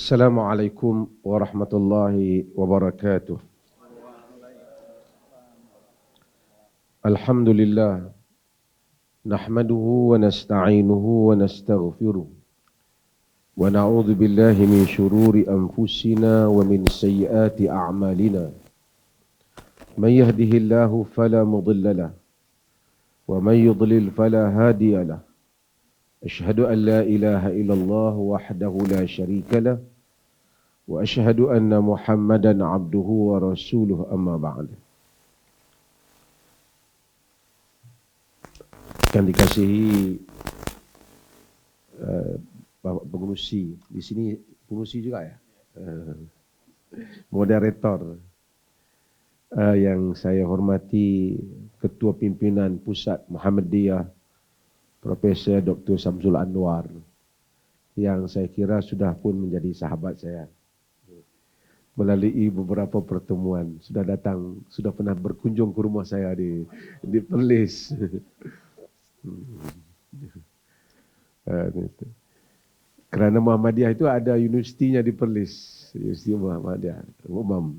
Assalamualaikum warahmatullahi wabarakatuh. Alhamdulillah, nahmaduhu wa nasta'inuhu wa nastaghfiruh. Wa na'udzu billahi min shururi anfusina wa min sayyiati a'malina. Man yahdihillahu fala mudilla lahu wa man yudlil fala hadiya lahu. Ashhadu an la ilaha illallah wahdahu la syarika lahu wa ashhadu anna Muhammadan 'abduhu wa rasuluhu amma ba'd. Yang dikasihi Bapak pengurusi di sini, pengurusi juga ya, moderator yang saya hormati, Ketua Pimpinan Pusat Muhammadiyah Profesor Dr. Samsul Anwar, yang saya kira sudah pun menjadi sahabat saya melalui beberapa pertemuan, sudah datang, sudah pernah berkunjung ke rumah saya di Perlis. Kerana Muhammadiyah itu ada universitinya di Perlis, Universiti Muhammadiyah, Umam.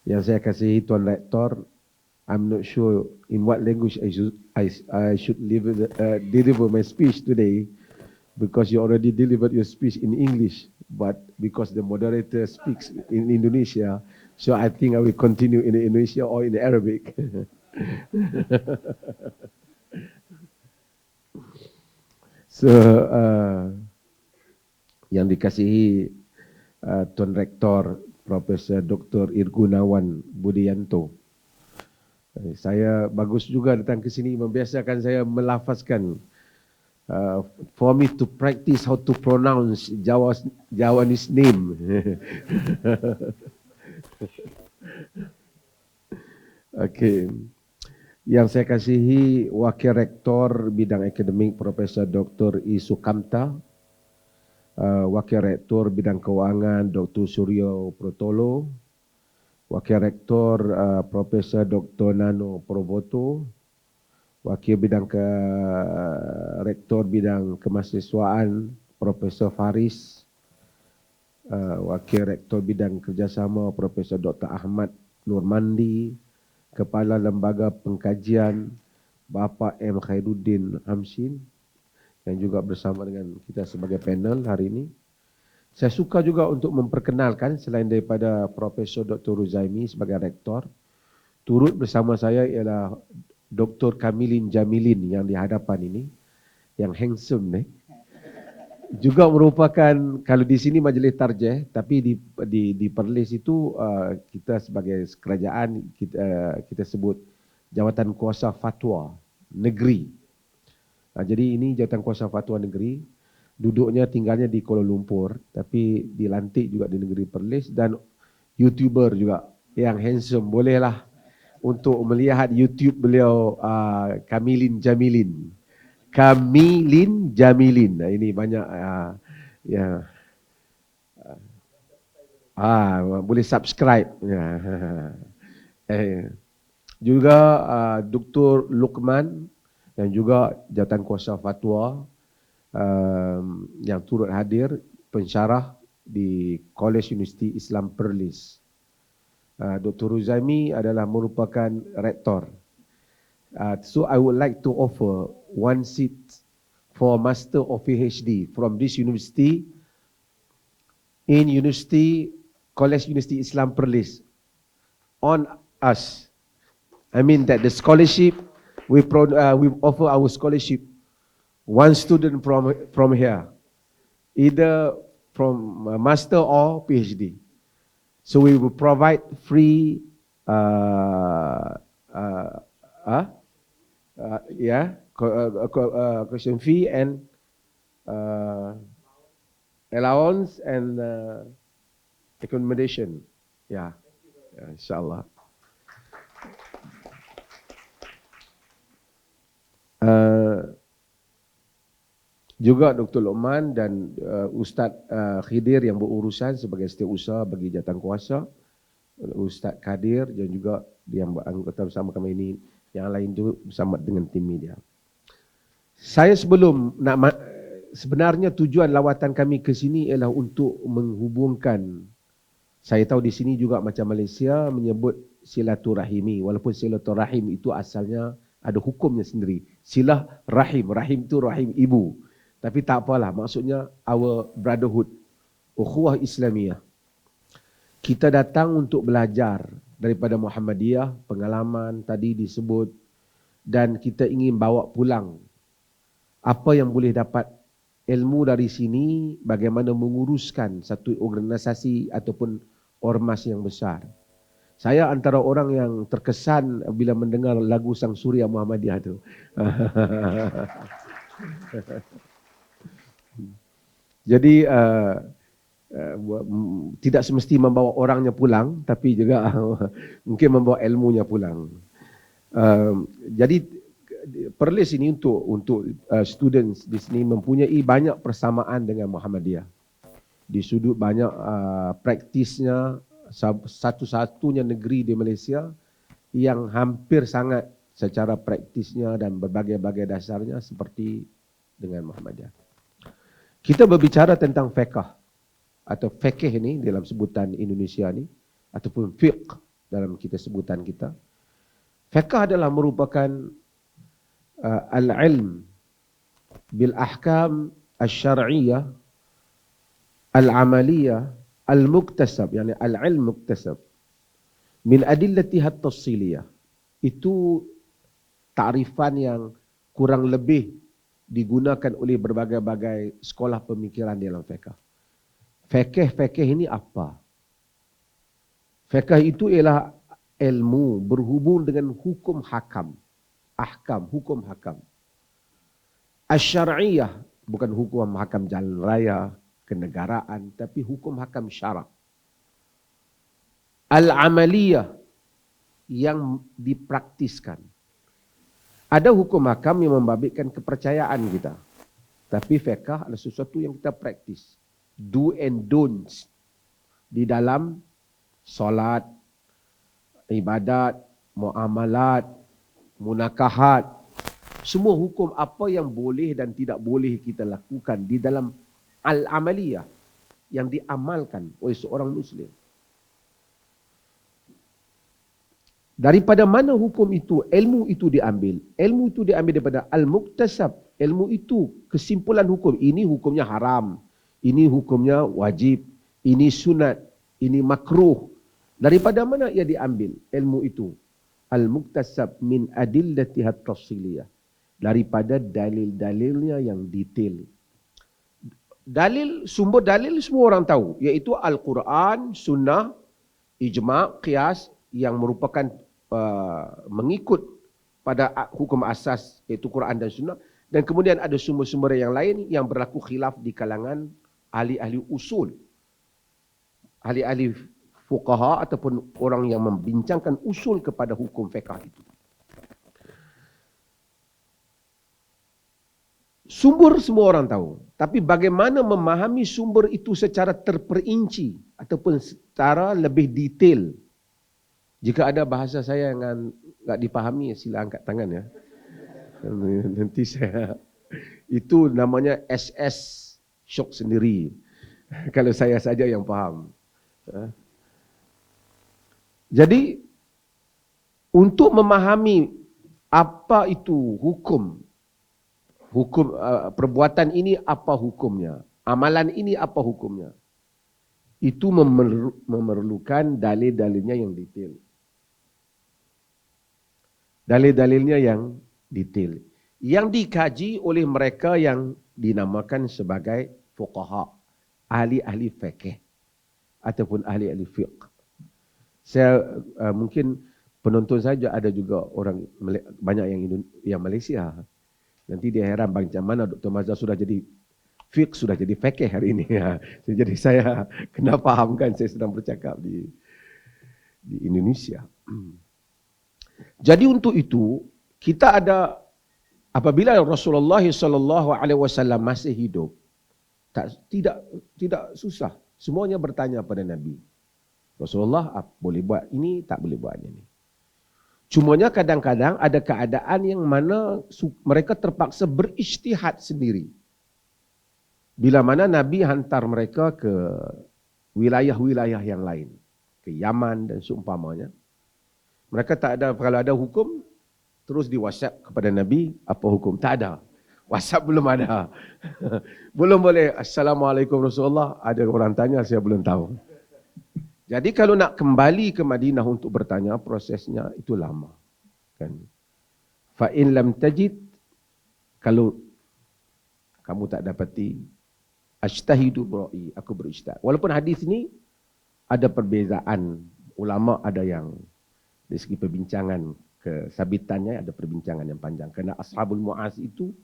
Yang saya kasihi Tuan Rektor, I'm not sure in what language I should deliver my speech today, because you already delivered your speech in English, but because the moderator speaks in Indonesia, so I think I will continue in Indonesia or in Arabic. So, yang dikasihi Tuan Rektor Profesor Dr. Irgunawan Budianto, saya bagus juga datang ke sini, membiasakan saya melafazkan, for me to practice how to pronounce Javanese name. Okay. Yang saya kasihi Wakil Rektor Bidang Akademik Profesor Dr. I Sukamta, Wakil Rektor Bidang Kewangan Dr. Suryo Protolo, Wakil Rektor Profesor Dr. Nano Proboto, Wakil Rektor Bidang Kemahasiswaan Profesor Faris, Wakil Rektor Bidang Kerjasama Profesor Dr. Ahmad Nurmandi, Kepala Lembaga Pengkajian Bapak M. Khairuddin Hamsin, yang juga bersama dengan kita sebagai panel hari ini. Saya suka juga untuk memperkenalkan, selain daripada Profesor Dr. Ruzaimi sebagai Rektor, turut bersama saya ialah Dr. Kamilin Jamilin yang di hadapan ini, yang handsome ni. Juga merupakan, kalau di sini majlis tarjih, tapi di Perlis itu kita sebagai kerajaan kita sebut Jawatan Kuasa Fatwa Negeri. Jadi ini Jawatan Kuasa Fatwa Negeri, duduknya tinggalnya di Kuala Lumpur, tapi dilantik juga di negeri Perlis, dan YouTuber juga yang handsome. Bolehlah untuk melihat YouTube beliau, Kamilin Jamilin. Kamilin Jamilin. Ini banyak ya. Boleh subscribe. Ya. Juga Dr. Luqman yang juga Jawatan Kuasa Fatwa yang turut hadir pensyarah di College Universiti Islam Perlis. Dr. Ruzaimi adalah merupakan rektor. So I would like to offer one seat for Master of PhD from this university in College Universiti Islam Perlis on us. I mean that the scholarship, we offer our scholarship, one student from here, either from Master or PhD. So we will provide free question fee and allowance and accommodation. Ya, insyaAllah. Juga Dr. Luqman dan Ustaz Khidir yang berurusan sebagai setiausaha bagi Jawatan Kuasa, Ustaz Kadir dan juga yang beranggota bersama kami ini, yang lain juga bersama dengan tim media. Saya sebelum nak sebenarnya tujuan lawatan kami ke sini ialah untuk menghubungkan. Saya tahu di sini juga macam Malaysia menyebut silaturahimi. Walaupun silaturahim itu asalnya ada hukumnya sendiri. Silah rahim. Rahim itu rahim ibu. Tapi tak apalah. Maksudnya our brotherhood. Ukhuwah Islamiyah. Kita datang untuk belajar daripada Muhammadiyah. Pengalaman tadi disebut. Dan kita ingin bawa pulang apa yang boleh dapat ilmu dari sini, bagaimana menguruskan satu organisasi ataupun ormas yang besar. Saya antara orang yang terkesan bila mendengar lagu Sang Surya Muhammadiyah itu. Jadi tidak semesti membawa orangnya pulang, tapi juga mungkin membawa ilmunya pulang. Jadi Perlis ini untuk students di sini mempunyai banyak persamaan dengan Muhammadiyah. Di sudut banyak praktisnya, satu-satunya negeri di Malaysia yang hampir sangat secara praktisnya dan berbagai-bagai dasarnya seperti dengan Muhammadiyah. Kita berbicara tentang fiqh atau fiqh ini dalam sebutan Indonesia ni ataupun fiqh dalam kita sebutan kita. Fiqh adalah merupakan al-ilm bil ahkam al-syar'iyyah al-amaliyah al-muktasab, yani al-ilm muktasab min adillatiha at-tafsiliyah. Itu takrifan yang kurang lebih digunakan oleh berbagai-bagai sekolah pemikiran dalam fiqh. Fiqh ini apa? Fiqh itu ialah ilmu berhubung dengan hukum hakam. Ahkam, hukum hakam. Asy-syar'iyyah, bukan hukum hakam jalan raya, kenegaraan, tapi hukum hakam syarak. Al-amaliyah, yang dipraktiskan. Ada hukum hakam yang membabitkan kepercayaan kita. Tapi fiqh adalah sesuatu yang kita praktis. Do and don'ts. Di dalam solat, ibadat, muamalat, munakahat, semua hukum apa yang boleh dan tidak boleh kita lakukan di dalam al-amaliyah yang diamalkan oleh seorang Muslim. Daripada mana hukum itu, ilmu itu diambil? Ilmu itu diambil daripada al-muktasab. Ilmu itu kesimpulan hukum. Ini hukumnya haram, ini hukumnya wajib, ini sunat, ini makruh. Daripada mana ia diambil ilmu itu? Al-muktasab min adillatiha at-tafsiliyah. Daripada dalil-dalilnya yang detail. Sumber dalil semua orang tahu, iaitu Al-Quran, Sunnah, Ijma', Qiyas yang merupakan mengikut pada hukum asas iaitu Quran dan Sunnah. Dan kemudian ada sumber-sumber yang lain yang berlaku khilaf di kalangan ahli-ahli usul. Ahli-ahli fuqaha ataupun orang yang membincangkan usul kepada hukum fiqh itu. Sumber semua orang tahu. Tapi bagaimana memahami sumber itu secara terperinci ataupun secara lebih detail. Jika ada bahasa saya yang enggak dipahami, sila angkat tangan ya. Nanti saya, itu namanya SS shock sendiri. Kalau saya saja yang faham. Jadi, untuk memahami apa itu hukum perbuatan ini apa hukumnya, amalan ini apa hukumnya, itu memerlukan dalil-dalilnya yang detail. Dalil-dalilnya yang detail. Yang dikaji oleh mereka yang dinamakan sebagai fuqaha, ahli-ahli fiqh ataupun ahli-ahli fiqh. Saya mungkin penonton saja ada juga orang banyak yang Malaysia. Nanti dia heran macam mana Dr. Mazhar sudah jadi fiqh, sudah jadi fiqh hari ini. Jadi saya kena fahamkan saya sedang bercakap di Indonesia. Jadi untuk itu kita ada, apabila Rasulullah SAW masih hidup, tidak susah. Semuanya bertanya pada Nabi. Rasulullah boleh buat ini, tak boleh buat ini. Cumanya kadang-kadang ada keadaan yang mana mereka terpaksa berijtihad sendiri. Bila mana Nabi hantar mereka ke wilayah-wilayah yang lain, ke Yaman dan seumpamanya, mereka tak ada, kalau ada hukum, terus di WhatsApp kepada Nabi, apa hukum? Tak ada. WhatsApp belum ada. Belum boleh, Assalamualaikum Rasulullah, ada orang tanya, saya belum tahu. Jadi kalau nak kembali ke Madinah untuk bertanya, prosesnya itu lama. Kan? Fa in lam tajid, kalau kamu tak dapati, ajtahidu bira'i, aku berijtihad. Walaupun hadis ni ada perbezaan, ulama ada yang dari segi perbincangan kesabitannya ada perbincangan yang panjang. Kerana Ashabul Mu'az itu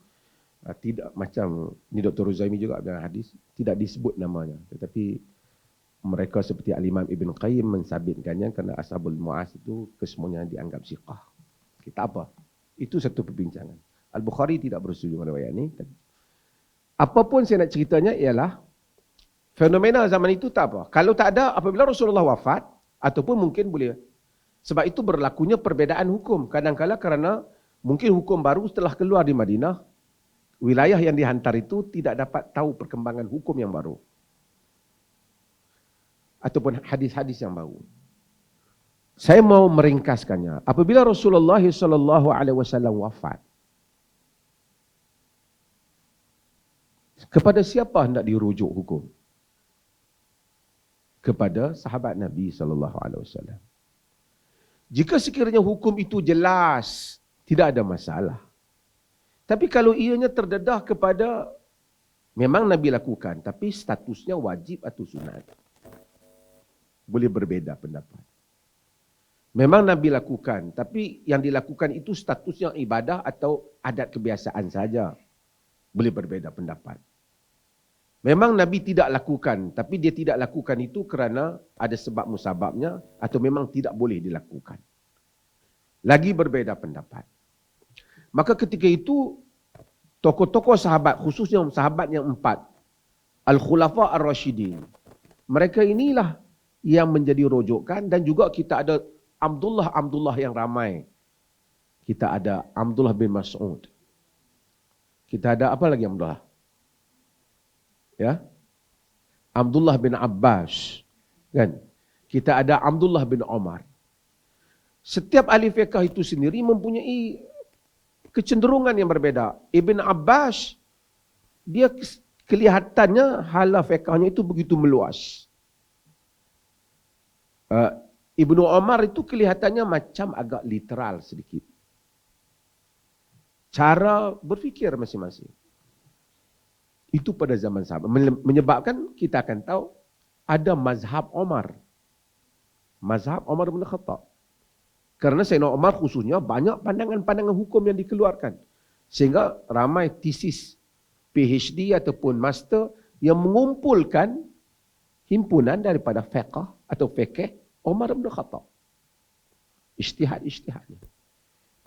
tidak macam ni Dr. Ruzaimi juga dalam hadis tidak disebut namanya, tetapi mereka seperti Al-Imam Ibn Qayyim mensabitkannya kerana Ashabul Mu'az itu kesemuanya dianggap siqah. Kita apa? Itu satu perbincangan. Al-Bukhari tidak bersetuju dengan riwayat ini. Apapun saya nak ceritanya ialah fenomena zaman itu tak apa. Kalau tak ada, apabila Rasulullah wafat, ataupun mungkin boleh. Sebab itu berlakunya perbezaan hukum. Kadang-kadang kerana mungkin hukum baru setelah keluar di Madinah, wilayah yang dihantar itu tidak dapat tahu perkembangan hukum yang baru. Ataupun hadis-hadis yang baru. Saya mau meringkaskannya. Apabila Rasulullah SAW wafat, kepada siapa hendak dirujuk hukum? Kepada sahabat Nabi SAW. Jika sekiranya hukum itu jelas, tidak ada masalah. Tapi kalau ianya terdedah kepada, memang Nabi lakukan, tapi statusnya wajib atau sunat, boleh berbeza pendapat. Memang Nabi lakukan, tapi yang dilakukan itu statusnya ibadah atau adat kebiasaan saja, boleh berbeza pendapat. Memang Nabi tidak lakukan, tapi dia tidak lakukan itu kerana ada sebab musababnya atau memang tidak boleh dilakukan. Lagi berbeza pendapat. Maka ketika itu, tokoh-tokoh sahabat, khususnya sahabat yang 4, Al-Khulafa Ar-Rashidin, mereka inilah yang menjadi rujukan, dan juga kita ada Abdullah yang ramai. Kita ada Abdullah bin Mas'ud. Kita ada apa lagi Abdullah? Ya, Abdullah bin Abbas, kan? Kita ada Abdullah bin Umar. Setiap ahli fiqh itu sendiri mempunyai kecenderungan yang berbeza. Ibn Abbas, dia kelihatannya hala fiqhnya itu begitu meluas. Ibnu Umar itu kelihatannya macam agak literal sedikit. Cara berfikir masing-masing. Itu pada zaman sahabat. Menyebabkan kita akan tahu ada mazhab Umar. Mazhab Umar bin Khattab. Kerana Sayyidina Umar khususnya banyak pandangan-pandangan hukum yang dikeluarkan. Sehingga ramai tesis PhD ataupun master yang mengumpulkan himpunan daripada fiqh atau fikih Umar bin Khattab. Ijtihad-ijtihadnya.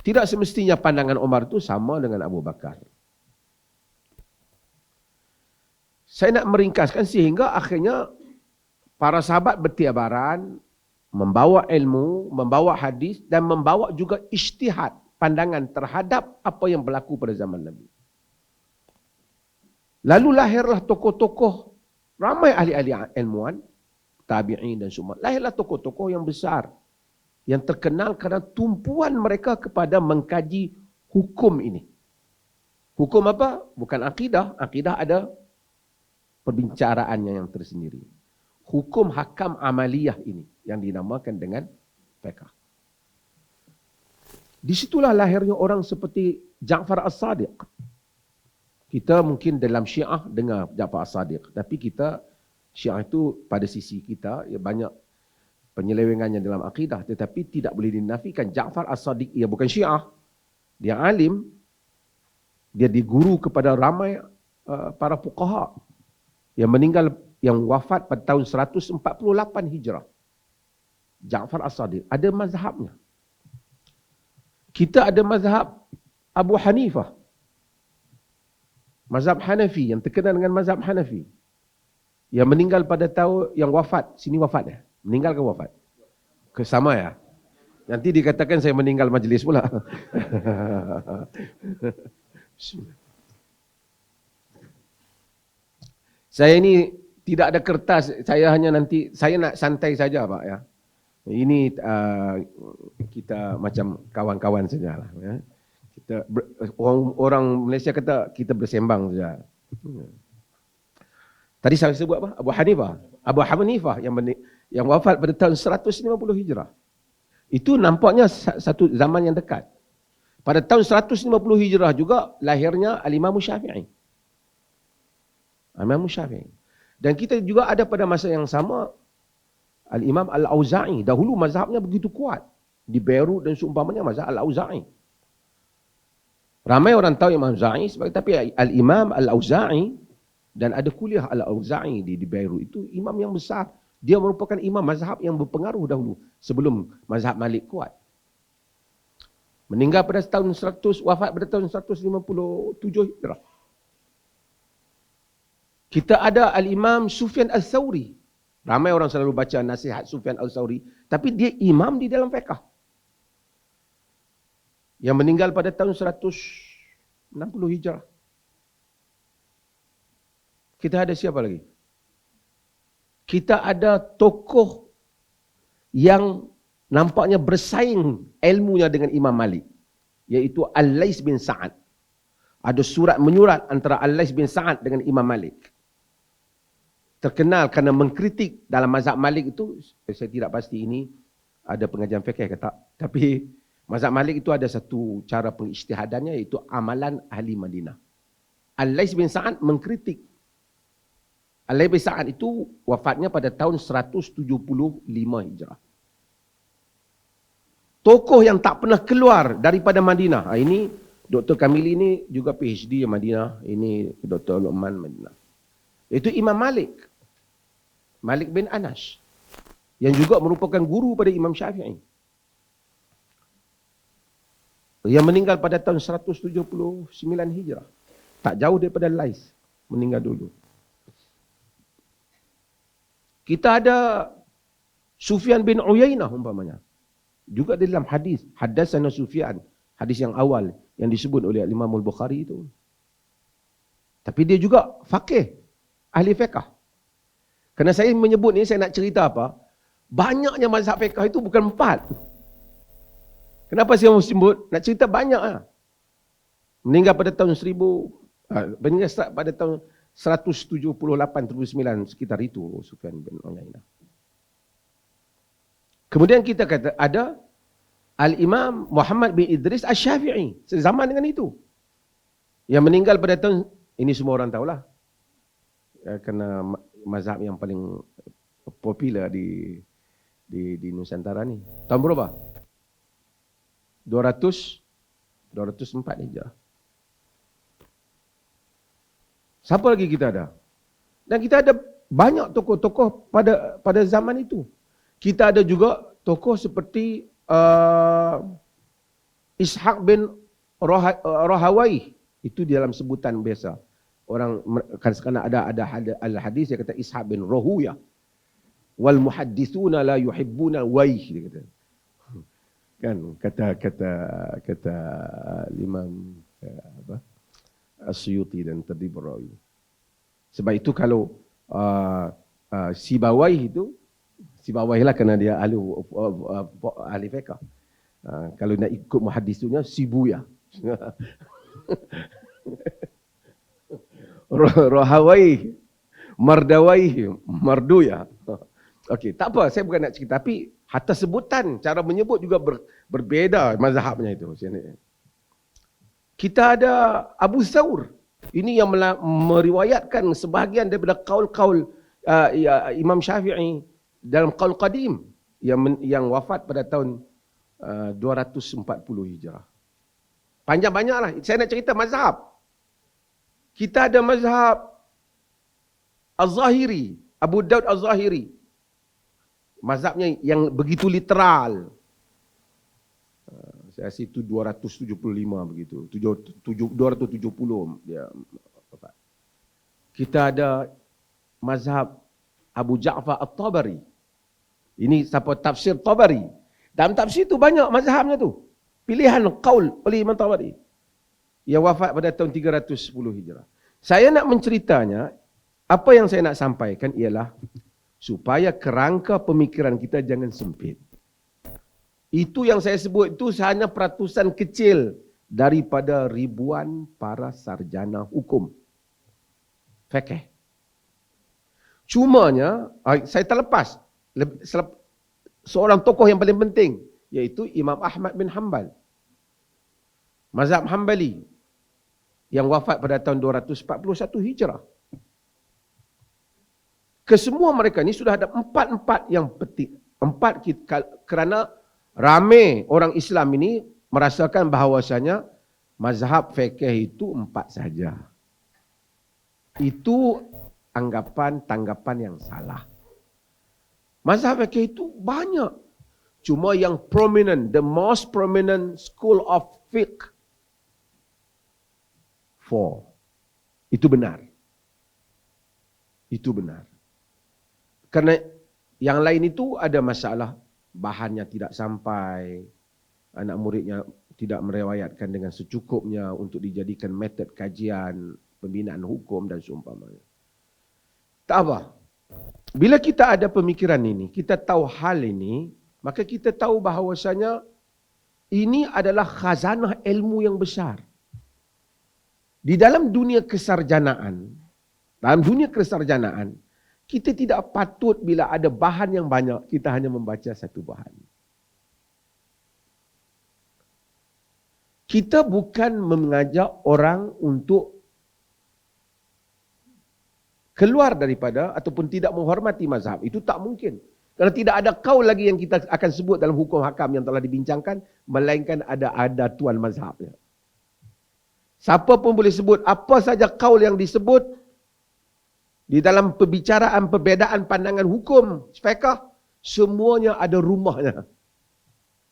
Tidak semestinya pandangan Umar itu sama dengan Abu Bakar. Saya nak meringkaskan sehingga akhirnya para sahabat bertiabaran, membawa ilmu, membawa hadis dan membawa juga ijtihad, pandangan terhadap apa yang berlaku pada zaman Nabi. Lalu lahirlah tokoh-tokoh, ramai ahli-ahli ilmuwan, tabi'in dan semua. Lahirlah tokoh-tokoh yang besar, yang terkenal kerana tumpuan mereka kepada mengkaji hukum ini. Hukum apa? Bukan akidah. Akidah ada perbicaraannya yang tersendiri. Hukum hakam amaliyah ini yang dinamakan dengan fiqh. Disitulah lahirnya orang seperti Ja'far As-Sadiq. Kita mungkin dalam Syiah dengar Ja'far As-Sadiq, tapi kita Syiah itu pada sisi kita ya banyak penyelewengannya dalam akidah, tetapi tidak boleh dinafikan Ja'far As-Sadiq ia bukan Syiah. Dia alim, dia diguru kepada ramai para fuqaha yang meninggal, yang wafat pada tahun 148 Hijrah. Ja'far As-Sadiq ada mazhabnya. Kita ada mazhab Abu Hanifah. Mazhab Hanafi yang terkenal dengan mazhab Hanafi. Yang meninggal pada tahun yang wafat, sini wafat ya? Meninggal ke wafat? Sama ya? Nanti dikatakan saya meninggal majlis pula. Saya ini tidak ada kertas, saya nak santai saja Pak ya. Ini kita macam kawan-kawan sajalah ya. Orang Malaysia kata kita bersembang saja. Tadi saya sebut apa? Abu Hanifah yang wafat pada tahun 150 Hijrah. Itu nampaknya satu zaman yang dekat. Pada tahun 150 Hijrah juga lahirnya Al-Imam Syafi'i. Imam Syafi'i. Dan kita juga ada pada masa yang sama Al-Imam Al-Auza'i. Dahulu mazhabnya begitu kuat. Di Beirut dan seumpamanya mazhab Al-Auza'i. Ramai orang tahu Imam Auza'i, tapi Al-Imam Al-Auza'i dan ada kuliah Al-Auza'i di Beirut itu imam yang besar. Dia merupakan imam mazhab yang berpengaruh dahulu sebelum mazhab Malik kuat. Meninggal pada tahun 100, wafat pada tahun 157 Hijrah. Kita ada Al-Imam Sufyan Al-Thawri. Ramai orang selalu baca nasihat Sufyan Al-Thawri, tapi dia imam di dalam fiqh. Yang meninggal pada tahun 160 Hijrah. Kita ada siapa lagi? Kita ada tokoh yang nampaknya bersaing ilmunya dengan Imam Malik, yaitu Al-Lais bin Sa'ad. Ada surat menyurat antara Al-Lais bin Sa'ad dengan Imam Malik. Terkenal kerana mengkritik dalam mazhab Malik itu, saya tidak pasti ini ada pengajian fiqh ke tak, tapi mazhab Malik itu ada satu cara pengisytihadannya, iaitu amalan ahli Madinah. Al-Lais bin Sa'ad mengkritik. Al-Lais bin Sa'ad itu wafatnya pada tahun 175 Hijrah. Tokoh yang tak pernah keluar daripada Madinah. Ini Dr. Kamili ini juga PhD di Madinah. Ini Dr. Luqman Madinah. Itu Imam Malik. Malik bin Anas. Yang juga merupakan guru pada Imam Syafi'i. Yang meninggal pada tahun 179 Hijrah. Tak jauh daripada Lais. Meninggal dulu. Kita ada Sufyan bin Uyainah umpamanya. Juga di dalam hadis, Haddatsana Sufyan, hadis yang awal yang disebut oleh Imam Al-Bukhari itu. Tapi dia juga faqih, ahli fiqh. Kerana saya menyebut ni, saya nak cerita apa? Banyaknya mazhab fiqh itu bukan 4. Kenapa saya mau sebut? Nak cerita banyak lah. Meninggal pada tahun 178-79 sekitar itu Sufyan bin Uyainah. Kemudian kita kata ada Al-Imam Muhammad bin Idris Asy-Syafi'i, sezaman dengan itu. Yang meninggal pada tahun, ini semua orang tahulah. Kerana mazhab yang paling popular di Nusantara ni. Tahun berapa? 204 Hijrah. Siapa lagi kita ada? Dan kita ada banyak tokoh-tokoh pada zaman itu. Kita ada juga tokoh seperti Ishaq bin Rahawai. Itu di dalam sebutan biasa. Orang kan sekarang ada al-hadis yang kata Ishaq bin Rahuya. Wal muhaddithuna la yuhibbuna waih, dia kata. Kan kata Imam As-Suyuti dan Tadrib Ar-Rawi. Sebab itu kalau Sibawai itu, Sibawai lah kerana dia ahli fiqh. Kalau nak ikut muhaddisunya, Sibuya. Rahawai, Mardawai, Marduya. Okey, tak apa, saya bukan nak cerita. Tapi hatta sebutan, cara menyebut juga berbeza mazhabnya itu. Kita ada Abu Thawr. Ini yang meriwayatkan sebahagian daripada kaul-kaul Imam Syafi'i dalam qaul qadim yang wafat pada tahun 240 Hijrah. Panjang-banyaklah. Saya nak cerita mazhab. Kita ada mazhab Az-Zahiri, Abu Daud Az-Zahiri. Mazhabnya yang begitu literal. Saya rasa itu 275 begitu. 270 dia wafat. Kita ada mazhab Abu Ja'far At-Tabari. Ini siapa tafsir Tabari. Dalam tafsir itu banyak mazhabnya tu. Pilihan qaul oleh Imam Tabari. Yang wafat pada tahun 310 Hijrah. Saya nak menceritanya, Apa yang saya nak sampaikan ialah supaya kerangka pemikiran kita jangan sempit. Itu yang saya sebut itu hanya peratusan kecil daripada ribuan para sarjana hukum fiqh. Cumanya, saya terlepas seorang tokoh yang paling penting, iaitu Imam Ahmad bin Hanbal. Mazhab Hanbali yang wafat pada tahun 241 Hijrah. Kesemua mereka ni sudah ada empat yang penting. Kerana ramai orang Islam ini merasakan bahawasanya mazhab fikih itu 4 saja. Itu tanggapan yang salah. Mazhab fikih itu banyak. Cuma yang prominent, the most prominent school of fiqh, 4. Itu benar. Itu benar. Kerana yang lain itu ada masalah, bahannya tidak sampai, anak muridnya tidak meriwayatkan dengan secukupnya untuk dijadikan metod kajian, pembinaan hukum dan seumpamanya. Tak apa. Bila kita ada pemikiran ini, kita tahu hal ini, maka kita tahu bahawasanya ini adalah khazanah ilmu yang besar. Di dalam dunia kesarjanaan, kita tidak patut bila ada bahan yang banyak, kita hanya membaca satu bahan. Kita bukan mengajak orang untuk keluar daripada ataupun tidak menghormati mazhab. Itu tak mungkin. Kerana tidak ada kaul lagi yang kita akan sebut dalam hukum hakam yang telah dibincangkan, melainkan ada tuan mazhabnya. Siapa pun boleh sebut apa saja kaul yang disebut di dalam perbicaraan perbezaan pandangan hukum fiqh, semuanya ada rumahnya.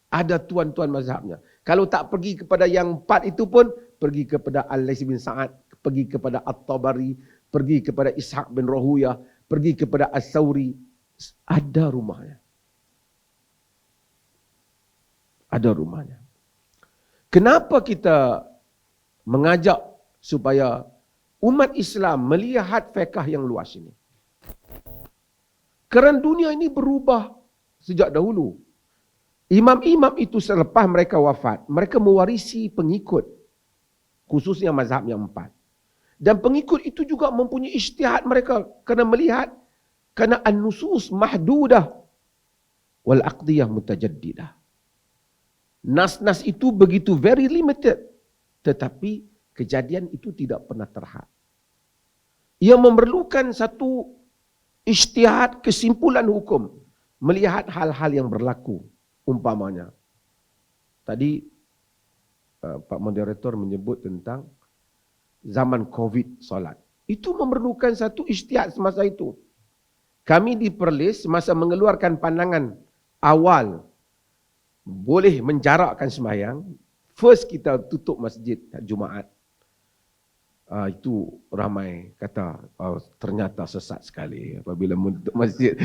Ada tuan-tuan mazhabnya. Kalau tak pergi kepada yang 4 itu pun, pergi kepada Al-Laits bin Sa'ad, pergi kepada At-Tabari, pergi kepada Ishaq bin Rahuyah, pergi kepada As-Sawri. Ada rumahnya. Ada rumahnya. Kenapa kita mengajak supaya umat Islam melihat fiqh yang luas ini? Kerana dunia ini berubah sejak dahulu. Imam-imam itu selepas mereka wafat, mereka mewarisi pengikut, khususnya mazhab yang 4. Dan pengikut itu juga mempunyai ijtihad mereka kerana melihat kerana an-nusus mahdudah wal aqdiyah mutajaddidah. Nas-nas itu begitu very limited, tetapi kejadian itu tidak pernah terhad. Ia memerlukan satu ijtihad kesimpulan hukum, melihat hal-hal yang berlaku. Umpamanya, tadi Pak Moderator menyebut tentang zaman COVID solat. Itu memerlukan satu ijtihad semasa itu. Kami di Perlis semasa mengeluarkan pandangan awal boleh menjarakkan sembahyang, first kita tutup masjid Jumaat. Itu ramai kata ternyata sesat sekali apabila menutup masjid.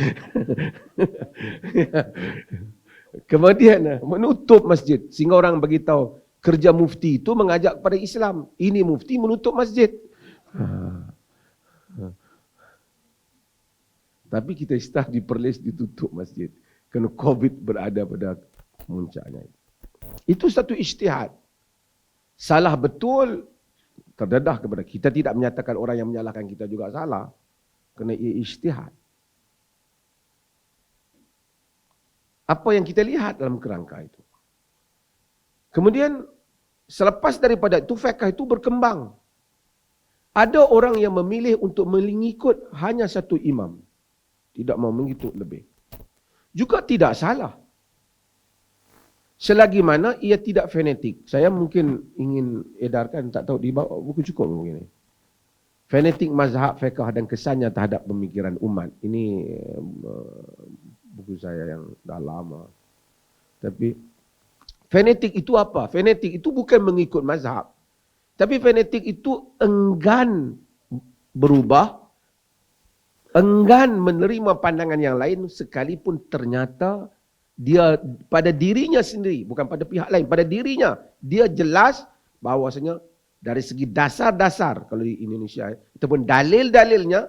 Kemudian menutup masjid sehingga orang beritahu kerja mufti itu mengajak kepada Islam. Ini mufti menutup masjid. Tapi kita istah di Perlis ditutup masjid kerana COVID berada pada puncaknya. Itu satu ijtihad. Salah betul terdedah kepada kita, tidak menyatakan orang yang menyalahkan kita juga salah kerana ia ijtihad. Apa yang kita lihat dalam kerangka itu. Kemudian selepas daripada itu fiqh itu berkembang. Ada orang yang memilih untuk mengikut hanya satu imam, tidak mau mengikut lebih. Juga tidak salah. Selagi mana ia tidak fanatik. Saya mungkin ingin edarkan, tak tahu di bawah buku cukup mungkin. Fanatik mazhab fiqh dan kesannya terhadap pemikiran umat. Ini buku saya yang dah lama. Tapi fanatik itu apa? Fanatik itu bukan mengikut mazhab. Tapi fanatik itu enggan berubah, enggan menerima pandangan yang lain sekalipun ternyata dia pada dirinya sendiri, bukan pada pihak lain, pada dirinya dia jelas bahawasanya dari segi dasar-dasar kalau di Indonesia ataupun dalil-dalilnya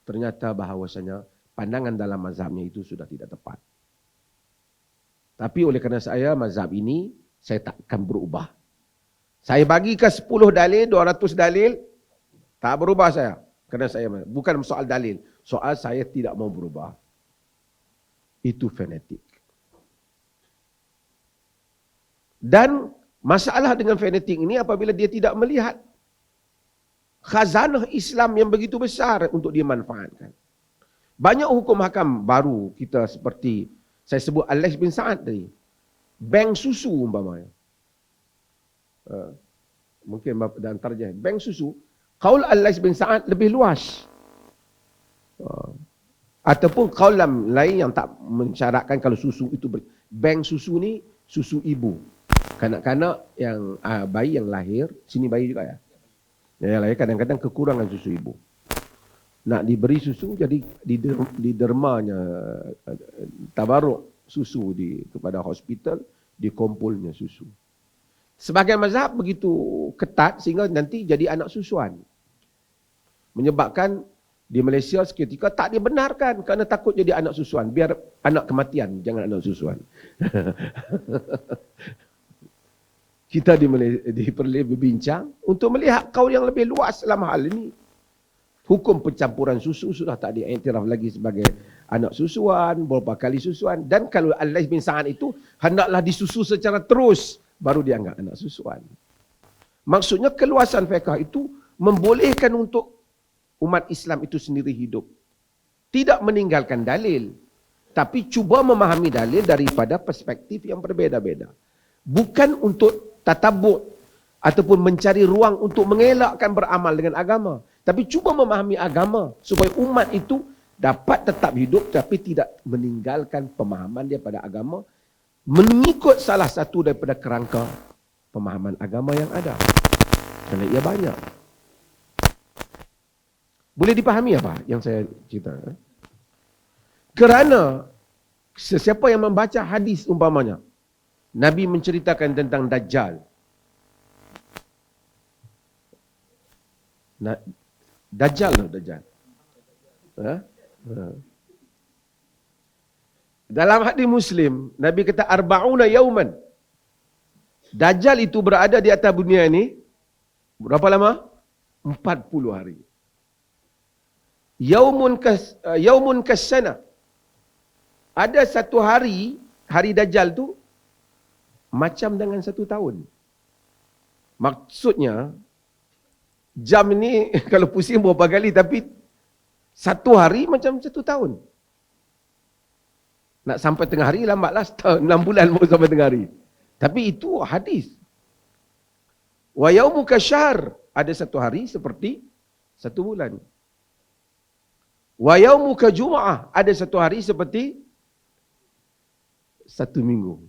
ternyata bahawasanya pandangan dalam mazhabnya itu sudah tidak tepat. Tapi oleh kerana saya, mazhab ini, saya tak akan berubah. Saya bagi ke 10 dalil, 200 dalil, tak berubah saya. Kerana saya, bukan soal dalil, soal saya tidak mau berubah. Itu fanatik. Dan masalah dengan fanatik ini apabila dia tidak melihat khazanah Islam yang begitu besar untuk dimanfaatkan. Banyak hukum hakam baru kita seperti saya sebut Al-Laits bin Sa'ad tadi. Bank susu umpamanya. Mungkin dan tarjah. Bank susu. Qaul Al-Laits bin Sa'ad lebih luas. Ataupun kaulam lain yang tak mensyaratkan kalau susu itu bank susu ni susu ibu. Kanak-kanak yang bayi yang lahir, sini bayi juga ya. Yang lahir kadang-kadang kekurangan susu ibu. Nak diberi susu, jadi di dermanya tabaruk susu kepada hospital, dikumpulnya susu. Sebagian mazhab begitu ketat sehingga nanti jadi anak susuan. Menyebabkan di Malaysia seketika tak dibenarkan kerana takut jadi anak susuan. Biar anak kematian, jangan anak susuan. Kita diperlukan berbincang untuk melihat kaul yang lebih luas dalam hal ini. Hukum pencampuran susu sudah tak diiktiraf lagi sebagai anak susuan, beberapa kali susuan. Dan kalau Al-Laits bin Sa'ad itu, hendaklah disusu secara terus, baru dianggap anak susuan. Maksudnya keluasan fiqh itu membolehkan untuk umat Islam itu sendiri hidup. Tidak meninggalkan dalil, tapi cuba memahami dalil daripada perspektif yang berbeza-beza. Bukan untuk tatabuk ataupun mencari ruang untuk mengelakkan beramal dengan agama. Tapi cuba memahami agama supaya umat itu dapat tetap hidup tapi tidak meninggalkan pemahaman dia pada agama. Mengikut salah satu daripada kerangka pemahaman agama yang ada. Kerana ia banyak. Boleh dipahami apa yang saya cerita? Kerana sesiapa yang membaca hadis umpamanya, Nabi menceritakan tentang Dajjal. Dajjal. Dalam hadis Muslim, Nabi kata arba'una yauman. Dajjal itu berada di atas dunia ini berapa lama? 40 hari. Yaumun kassana. Ada satu hari Dajjal tu macam dengan 1 tahun. Maksudnya jam ni kalau pusing berapa kali, tapi 1 hari macam 1 tahun. Nak sampai tengah hari lambatlah 6 bulan baru sampai tengah hari. Tapi itu hadis. Wa yaumuka syahr, ada 1 hari seperti 1 bulan. Wa yaumuka jum'ah, ada 1 hari seperti 1 minggu.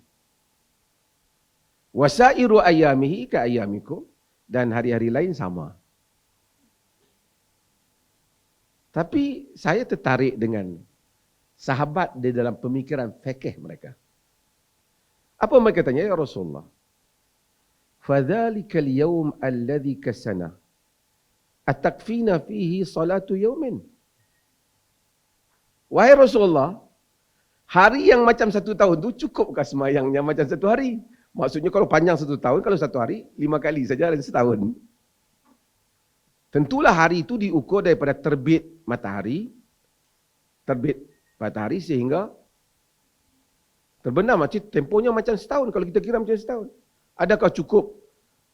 Wasairu ayamihi ka ayamikum, dan hari-hari lain sama. Tapi saya tertarik dengan sahabat di dalam pemikiran fikih mereka. Apa mereka tanya? Ya Rasulullah, fadhalikal yawm alladhi kasana atakfina fihi salatu yawmin. Wahai Rasulullah, hari yang macam 1 tahun tu cukupkah semayangnya macam 1 hari? Maksudnya kalau panjang 1 tahun, kalau 1 hari 5 kali saja dalam setahun. Tentulah hari itu diukur daripada terbit matahari sehingga terbenam. Macam tempohnya macam setahun kalau kita kira macam setahun. Adakah cukup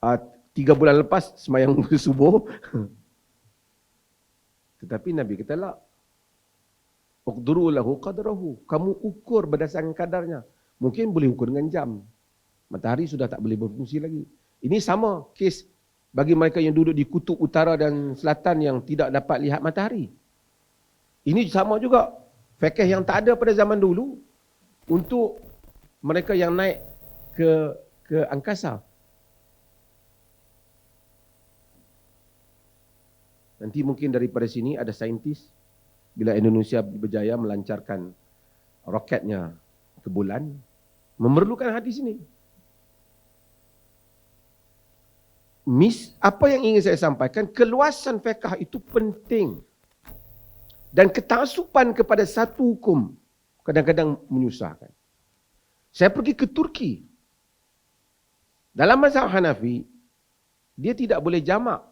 3 bulan lepas semayang subuh? Tetapi Nabi kata la. Uqduru lahu qadrahu. Kamu ukur berdasarkan kadarnya. Mungkin boleh ukur dengan jam. Matahari sudah tak boleh berfungsi lagi. Ini sama kes bagi mereka yang duduk di kutub utara dan selatan yang tidak dapat lihat matahari. Ini sama juga. Fikih yang tak ada pada zaman dulu untuk mereka yang naik ke angkasa. Nanti mungkin daripada sini ada saintis, bila Indonesia berjaya melancarkan roketnya ke bulan, memerlukan hadis ini. Apa yang ingin saya sampaikan, keluasan fiqh itu penting. Dan ketasupan kepada satu hukum kadang-kadang menyusahkan. Saya pergi ke Turki. Dalam mazhab Hanafi, dia tidak boleh jamak.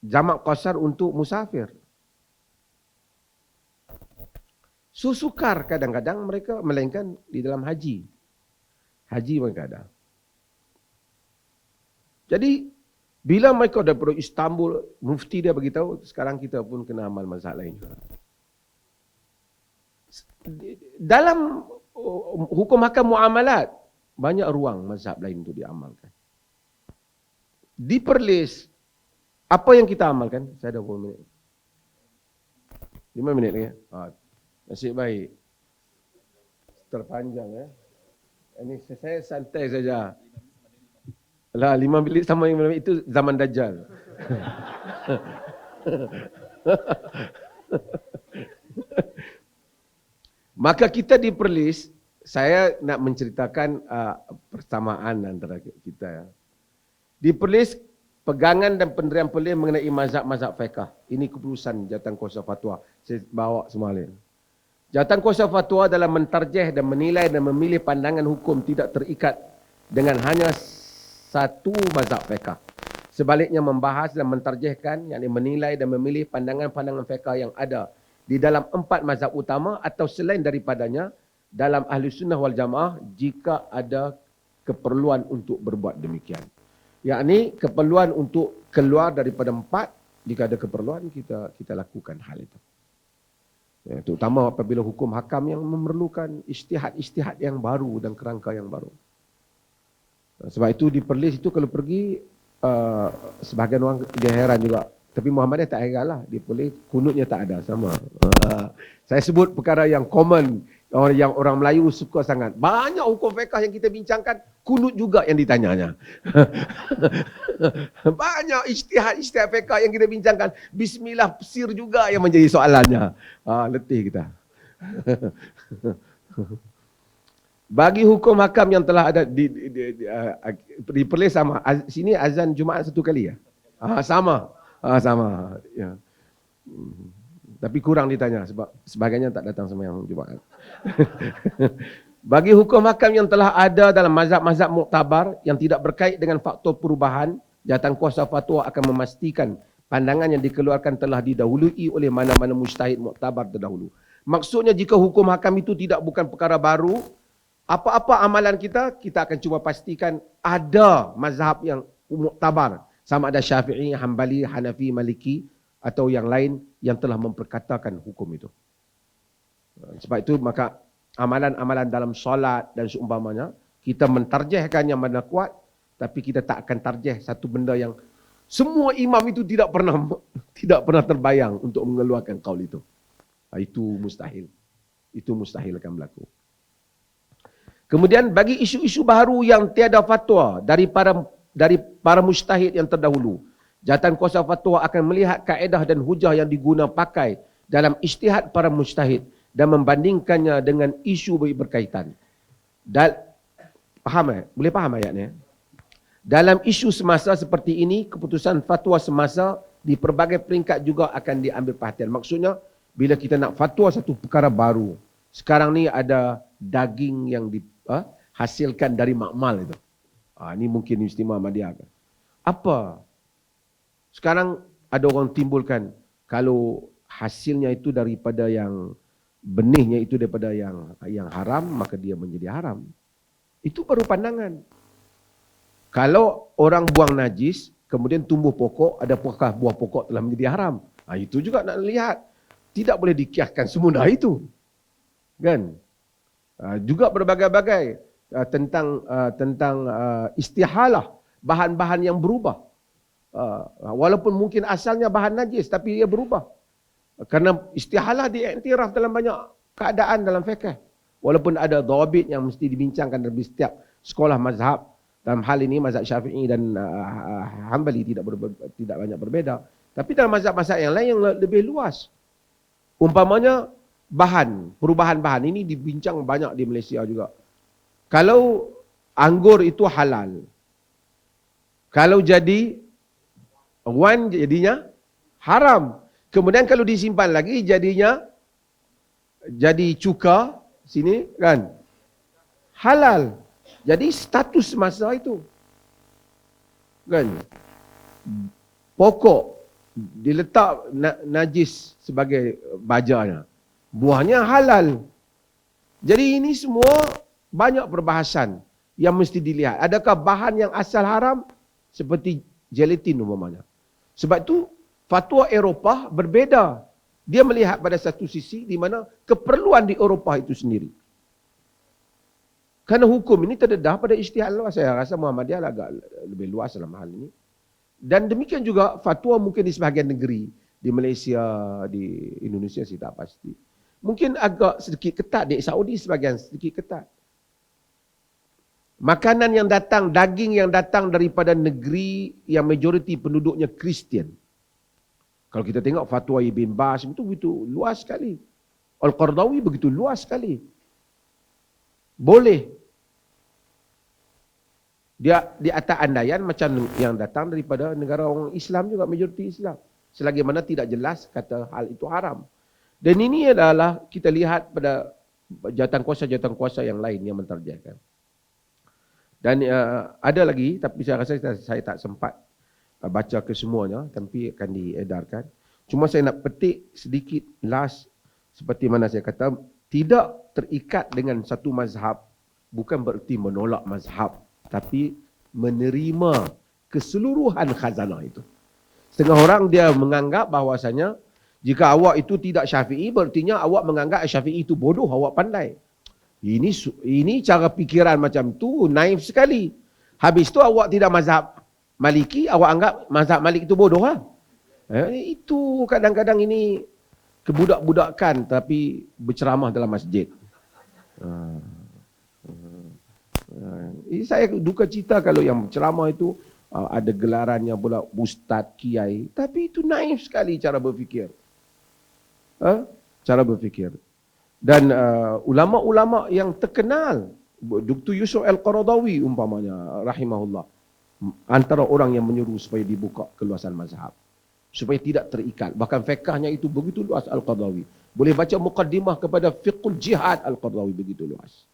Jamak qasar untuk musafir. Sukar kadang-kadang mereka, melainkan di dalam haji. Haji mereka ada. Jadi, bila mereka daripada Istanbul, mufti dia beritahu, sekarang kita pun kena amal mazhab lain juga. Dalam hukum hakam muamalat, banyak ruang mazhab lain untuk diamalkan. Di Perlis, apa yang kita amalkan? Saya ada 20 minit. 5 minit lagi. Nasib baik. Terpanjang ya. Ini saya santai saja. Lah 5 minit sama yang itu zaman Dajjal. Maka kita di Perlis, saya nak menceritakan persamaan antara kita. Di Perlis, pegangan dan pendirian Perlis mengenai mazhab-mazhab fiqh. Ini keputusan Jawatan Kuasa Fatwa. Saya bawa semua ni. Jawatan Kuasa Fatwa dalam mentarjih dan menilai dan memilih pandangan hukum tidak terikat dengan hanya satu mazhab fiqh. Sebaliknya membahas dan mentarjihkan, yakni menilai dan memilih pandangan-pandangan fiqh yang ada di dalam 4 mazhab utama atau selain daripadanya dalam Ahli Sunnah wal Jamaah jika ada keperluan untuk berbuat demikian. Yakni keperluan untuk keluar daripada 4, jika ada keperluan kita lakukan hal itu. Ya, terutama apabila hukum hakam yang memerlukan ijtihad-ijtihad yang baru dan kerangka yang baru. Sebab itu di Perlis itu kalau pergi, sebahagian orang dia heran juga. Tapi Muhammadiyah tak heran lah. Di Perlis kunutnya tak ada sama. Saya sebut perkara yang common, yang orang Melayu suka sangat. Banyak hukum fiqh yang kita bincangkan, kunut juga yang ditanyanya. Banyak ijtihad fiqh yang kita bincangkan. Bismillah sir juga yang menjadi soalannya. Letih kita. Bagi hukum hakam yang telah ada di Perlis sama. Sini azan Jumaat 1 kali ya? Sama. Sama. Ya. Tapi kurang ditanya sebab sebagainya tak datang sembahyang Jumaat. Bagi hukum hakam yang telah ada dalam mazhab-mazhab muktabar yang tidak berkait dengan faktor perubahan, Jawatan Kuasa Fatwa akan memastikan pandangan yang dikeluarkan telah didahului oleh mana-mana mujtahid muktabar terdahulu. Maksudnya jika hukum hakam itu bukan perkara baru, apa-apa amalan kita akan cuba pastikan ada mazhab yang muktabar. Sama ada Syafi'i, Hambali, Hanafi, Maliki atau yang lain yang telah memperkatakan hukum itu. Sebab itu maka amalan-amalan dalam solat dan seumpamanya, kita mentarjihkan yang mana kuat, tapi kita tak akan tarjih satu benda yang semua imam itu tidak pernah terbayang untuk mengeluarkan qaul itu. Itu mustahil. Itu mustahil akan berlaku. Kemudian bagi isu-isu baru yang tiada fatwa dari para mujtahid yang terdahulu, Jawatan Kuasa Fatwa akan melihat kaedah dan hujah yang diguna pakai dalam ijtihad para mujtahid dan membandingkannya dengan isu berkaitan. Faham? Boleh faham ayatnya? Dalam isu semasa seperti ini, keputusan fatwa semasa di pelbagai peringkat juga akan diambil perhatian. Maksudnya, bila kita nak fatwa satu perkara baru, sekarang ni ada daging yang dihasilkan dari makmal itu. Ini mungkin Istimewa Ahmadiyah. Apa? Sekarang ada orang timbulkan, kalau hasilnya itu daripada yang benihnya itu daripada yang haram, maka dia menjadi haram. Itu baru pandangan. Kalau orang buang najis, kemudian tumbuh pokok, adakah buah pokok telah menjadi haram? Itu juga nak lihat. Tidak boleh dikiaskan semudah itu. Kan? Juga berbagai-bagai tentang istihalah, bahan-bahan yang berubah. Walaupun mungkin asalnya bahan najis, tapi ia berubah. Karena istihalah diiktiraf dalam banyak keadaan dalam fiqh. Walaupun ada dhabit yang mesti dibincangkan dalam setiap sekolah mazhab. Dalam hal ini mazhab Syafi'i dan Hambali tidak banyak berbeza. Tapi dalam mazhab-mazhab yang lain yang lebih luas. Umpamanya perubahan bahan. Ini dibincang banyak di Malaysia juga. Kalau anggur itu halal. Kalau jadi One jadinya haram. Kemudian kalau disimpan lagi jadinya jadi cuka sini kan halal. Jadi status masa itu kan pokok diletak najis sebagai bajanya. Buahnya halal. Jadi ini semua banyak perbahasan yang mesti dilihat. Adakah bahan yang asal haram seperti gelatin umpamanya. Sebab tu fatwa Eropah berbeza. Dia melihat pada satu sisi di mana keperluan di Eropah itu sendiri. Kerana hukum ini terdedah pada ijtihad luas. Saya rasa Muhammadiyah agak lebih luas dalam hal ini. Dan demikian juga fatwa mungkin di sebahagian negeri. Di Malaysia, di Indonesia saya tak pasti. Mungkin agak sedikit ketat. Di Saudi sebahagian sedikit ketat. Makanan yang datang, daging yang datang daripada negeri yang majoriti penduduknya Kristian. Kalau kita tengok fatwa Ibn Baz itu begitu luas sekali. Al-Qardawi begitu luas sekali. Boleh. Dia di atas andaian macam yang datang daripada negara orang Islam juga, majoriti Islam. Selagi mana tidak jelas kata hal itu haram. Dan ini adalah kita lihat pada jawatan kuasa yang lain yang menterjemahkan. Dan ada lagi, tapi saya rasa saya tak sempat baca kesemuanya, tapi akan diedarkan. Cuma saya nak petik sedikit last, seperti mana saya kata, tidak terikat dengan satu mazhab, bukan bererti menolak mazhab, tapi menerima keseluruhan khazanah itu. Setengah orang dia menganggap bahawasanya, jika awak itu tidak syafi'i, berartinya awak menganggap syafi'i itu bodoh, awak pandai. Ini cara fikiran macam tu naif sekali. Habis tu awak tidak mazhab Maliki, awak anggap mazhab Malik itu bodoh lah. Itu kadang-kadang ini kebudak-budakan tapi berceramah dalam masjid. Saya duka cita kalau yang ceramah itu ada gelarannya pula ustaz, kiai. Tapi itu naif sekali cara berfikir. Cara berfikir. Dan ulama-ulama yang terkenal, Dr. Yusuf Al-Qaradawi umpamanya, rahimahullah, antara orang yang menyuruh supaya dibuka keluasan mazhab, supaya tidak terikat. Bahkan fiqahnya itu begitu luas Al-Qaradawi. Boleh baca muqaddimah kepada fiqhul jihad Al-Qaradawi begitu luas.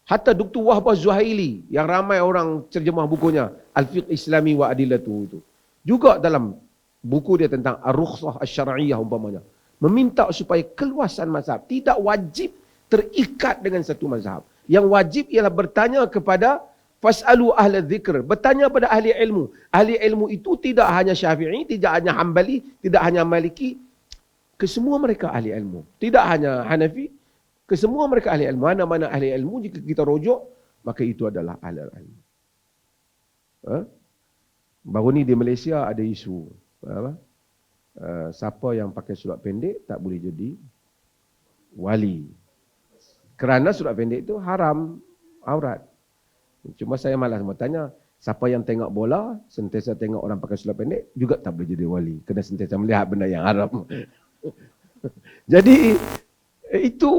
Hatta Dr. Wahbah Zuhaili, yang ramai orang terjemah bukunya, Al-Fiqh Islami wa Adilatu itu. Juga dalam buku dia tentang Ar-Rukhsah Asy-Syar'iyyah umpamanya, meminta supaya keluasan mazhab tidak wajib terikat dengan satu mazhab. Yang wajib ialah bertanya kepada fas'alu ahla dzikr, bertanya pada ahli ilmu. Ahli ilmu itu tidak hanya Syafi'i, tidak hanya Hambali, tidak hanya Maliki, kesemua mereka ahli ilmu. Tidak hanya Hanafi, kesemua mereka ahli ilmu. Mana-mana ahli ilmu jika kita rujuk, maka itu adalah ahli ilmu. Baru ni di Malaysia ada isu siapa yang pakai surat pendek tak boleh jadi wali. Kerana surat pendek itu haram, aurat. Cuma saya malas bertanya, siapa yang tengok bola, sentiasa tengok orang pakai surat pendek, juga tak boleh jadi wali. Kena sentiasa melihat benda yang haram. Jadi, itu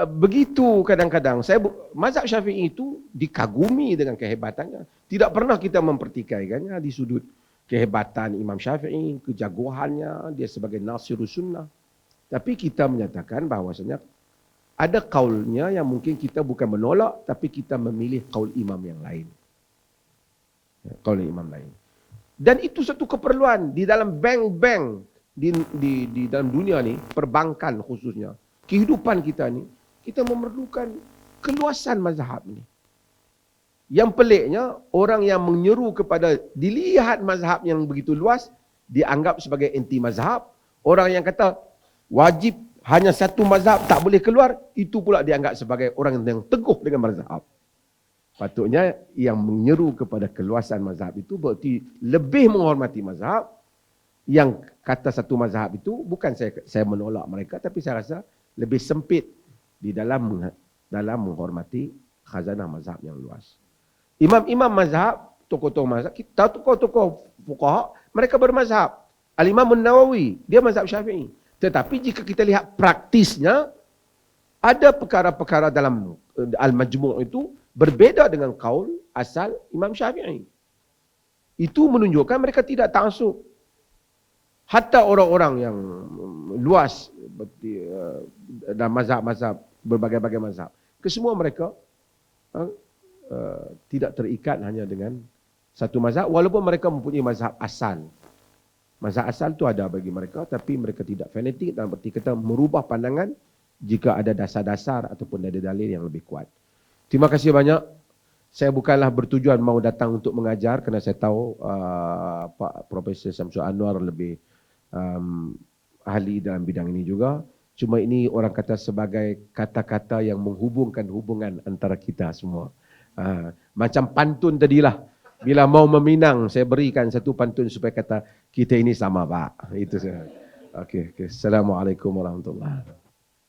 begitu kadang-kadang. Mazhab Syafi'i itu dikagumi dengan kehebatannya. Tidak pernah kita mempertikaikannya di sudut kehebatan Imam Syafi'i, kejagoannya, dia sebagai nasirus sunnah. Tapi kita menyatakan bahawasanya ada kaulnya yang mungkin kita bukan menolak, tapi kita memilih kaul imam yang lain. Kaul imam lain. Dan itu satu keperluan di dalam bank-bank, di dalam dunia ni, perbankan khususnya, kehidupan kita ni, kita memerlukan keluasan mazhab ni. Yang peliknya, orang yang menyeru kepada dilihat mazhab yang begitu luas, dianggap sebagai anti mazhab. Orang yang kata wajib hanya satu mazhab tak boleh keluar, itu pula dianggap sebagai orang yang teguh dengan mazhab. Patutnya yang menyeru kepada keluasan mazhab itu berarti lebih menghormati mazhab. Yang kata satu mazhab itu, bukan saya menolak mereka, tapi saya rasa lebih sempit di dalam menghormati khazanah mazhab yang luas. Imam-imam mazhab, tokoh-tokoh mazhab, kita tokoh-tokoh fuqaha, mereka bermazhab. Al-Imam An-Nawawi, dia mazhab Syafi'i. Tetapi jika kita lihat praktisnya, ada perkara-perkara dalam Al-Majmu' itu berbeza dengan kaul asal Imam Syafi'i. Itu menunjukkan mereka tidak taksub. Hatta orang-orang yang luas dalam mazhab-mazhab, berbagai-bagai mazhab, kesemua mereka tidak terikat hanya dengan satu mazhab, walaupun mereka mempunyai mazhab asal. Mazhab asal itu ada bagi mereka, tapi mereka tidak fanatik dalam arti kata merubah pandangan jika ada dasar-dasar ataupun ada dalil yang lebih kuat. Terima kasih banyak. Saya bukanlah bertujuan mau datang untuk mengajar kerana saya tahu Pak Profesor Syamsul Anwar lebih ahli dalam bidang ini juga. Cuma ini orang kata sebagai kata-kata yang menghubungkan hubungan antara kita semua. Macam pantun tadilah. Bila mau meminang, saya berikan satu pantun supaya kata kita ini sama Pak. Itu saja. Okey. Assalamualaikum warahmatullahi wabarakatuh.